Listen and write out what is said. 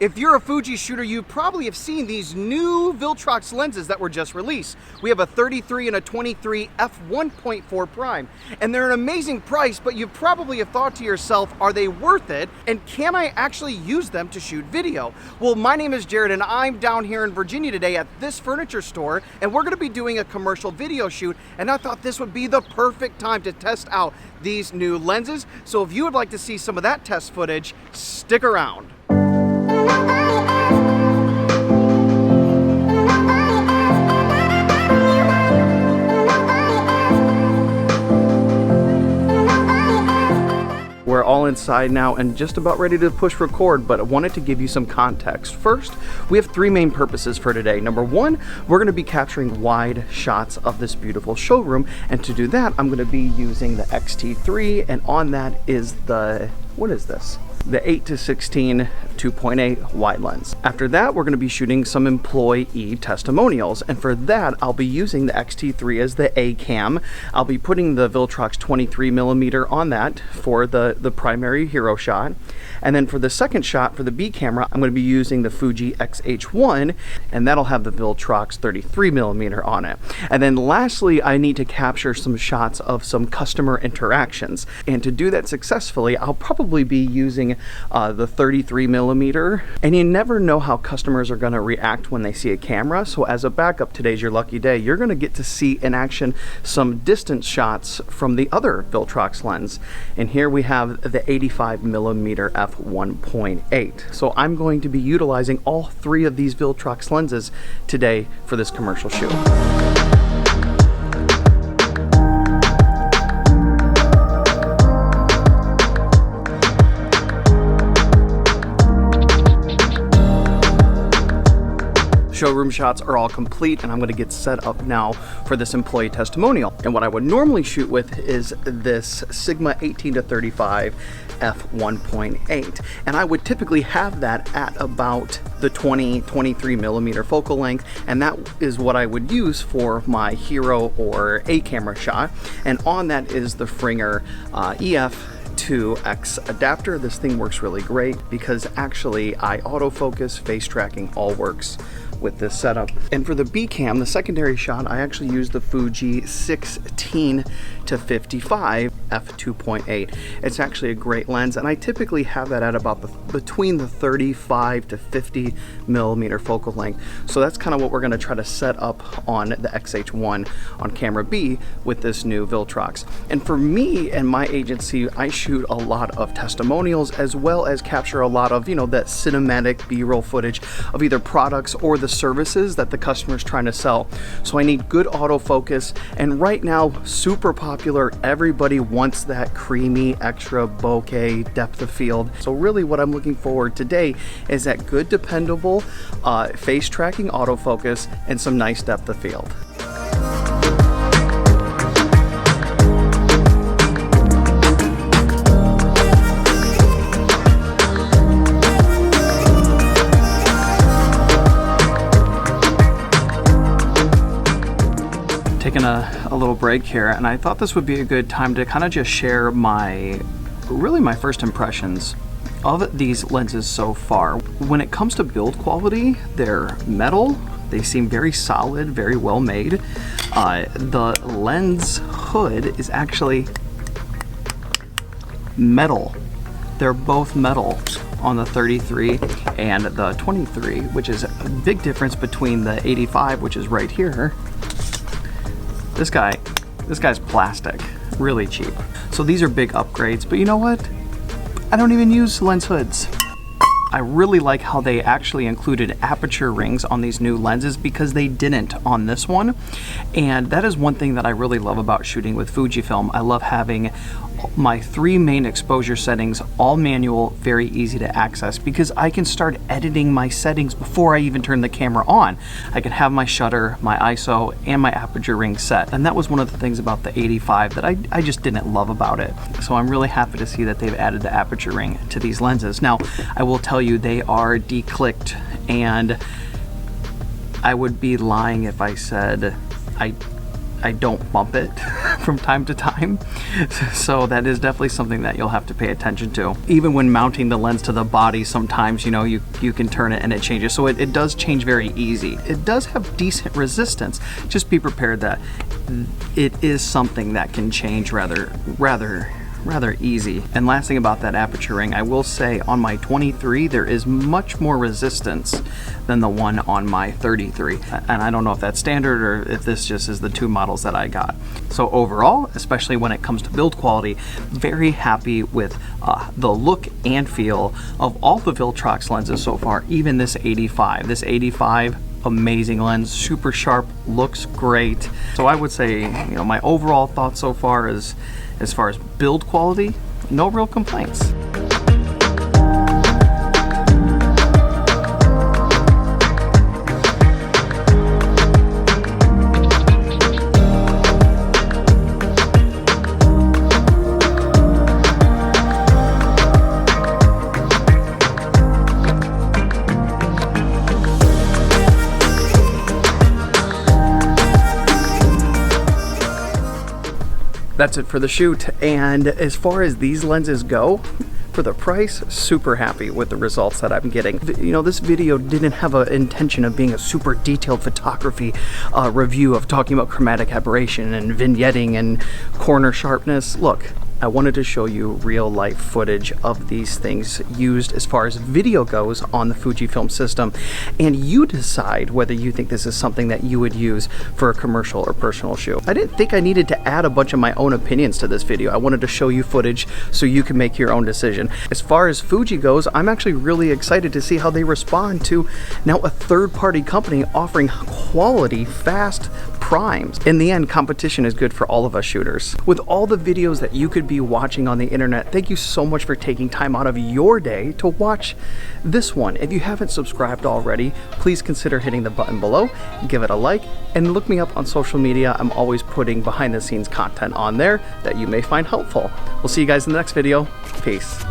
If you're a Fuji shooter, you probably have seen these new Viltrox lenses that were just released. We have a 33 and a 23 f1.4 prime, and they're an amazing price, but you probably have thought to yourself, are they worth it? And can I actually use them to shoot video? Well, my name is Jared, and I'm down here in Virginia today at this furniture store, and we're gonna be doing a commercial video shoot, and I thought this would be the perfect time to test out these new lenses. So if you would like to see some of that test footage, stick around. We're all inside now and just about ready to push record, but I wanted to give you some context. First, we have three main purposes for today. Number one, we're gonna be capturing wide shots of this beautiful showroom, and to do that, I'm gonna be using the X-T3, and on that is the, what is this? The 8-16 2.8 wide lens. After that, we're going to be shooting some employee testimonials, and for that I'll be using the X-T3 as the A cam. I'll be putting the Viltrox 23mm on that for the primary hero shot, and then for the second shot for the B camera, I'm going to be using the Fuji X-H1, and that'll have the Viltrox 33mm on it. And then lastly, I need to capture some shots of some customer interactions, and to do that successfully, I'll probably be using the 33mm, and you never know how customers are going to react when they see a camera. So as a backup, today's your lucky day. You're going to get to see in action some distance shots from the other Viltrox lens, and here we have the 85mm f1.8. so I'm going to be utilizing all three of these Viltrox lenses today for this commercial shoot. Showroom shots are all complete, and I'm going to get set up now for this employee testimonial. And what I would normally shoot with is this Sigma 18-35 f1.8, and I would typically have that at about the 23mm focal length, and that is what I would use for my hero or A camera shot. And on that is the Fringer EF2X adapter. This thing works really great because actually eye autofocus, face tracking, all works with this setup. And for the B cam, the secondary shot, I actually used the Fuji 16-55 f2.8. It's actually a great lens, and I typically have that at about between the 35 to 50mm focal length. So that's kind of what we're going to try to set up on the X-H1 on camera B with this new Viltrox. And for me and my agency, I shoot a lot of testimonials as well as capture a lot of, you know, that cinematic B-roll footage of either products or the services that the customer's trying to sell. So I need good autofocus, and right now, super popular, everybody wants that creamy extra bokeh depth of field. So really what I'm looking for today is that good dependable face tracking autofocus and some nice depth of field. Taking a little break here, and I thought this would be a good time to kind of just share my first impressions of these lenses so far. When it comes to build quality, they're metal, they seem very solid, very well made. The lens hood is actually metal. They're both metal on the 33 and the 23, which is a big difference between the 85, which is right here. This guy's plastic, really cheap. So these are big upgrades, but you know what? I don't even use lens hoods. I really like how they actually included aperture rings on these new lenses because they didn't on this one. And that is one thing that I really love about shooting with Fujifilm. I love having my three main exposure settings all manual, very easy to access, because I can start editing my settings before I even turn the camera on. I can have my shutter, my ISO, and my aperture ring set. And that was one of the things about the 85 that I just didn't love about it. So I'm really happy to see that they've added the aperture ring to these lenses. Now, I will tell you they are declicked, and I would be lying if I said I don't bump it from time to time. So that is definitely something that you'll have to pay attention to. Even when mounting the lens to the body, sometimes, you know, you can turn it and it changes. So it does change very easy. It does have decent resistance. Just be prepared that it is something that can change rather easy. And last thing about that aperture ring, I will say on my 23 there is much more resistance than the one on my 33, and I don't know if that's standard or if this just is the two models that I got. So overall, especially when it comes to build quality, very happy with the look and feel of all the Viltrox lenses so far. Even this 85, amazing lens, super sharp, looks great. So I would say, you know, my overall thoughts so far is, as far as build quality, no real complaints. That's it for the shoot, and as far as these lenses go, for the price, super happy with the results that I'm getting. You know, this video didn't have an intention of being a super detailed photography review of talking about chromatic aberration and vignetting and corner sharpness. Look, I wanted to show you real life footage of these things used as far as video goes on the Fujifilm system, and you decide whether you think this is something that you would use for a commercial or personal shoot. I didn't think I needed to add a bunch of my own opinions to this video. I wanted to show you footage so you can make your own decision. As far as Fuji goes, I'm actually really excited to see how they respond to now a third-party company offering quality, fast primes. In the end, competition is good for all of us shooters. With all the videos that you could be watching on the internet, thank you so much for taking time out of your day to watch this one. If you haven't subscribed already, please consider hitting the button below, give it a like, and look me up on social media. I'm always putting behind the scenes content on there that you may find helpful. We'll see you guys in the next video. Peace.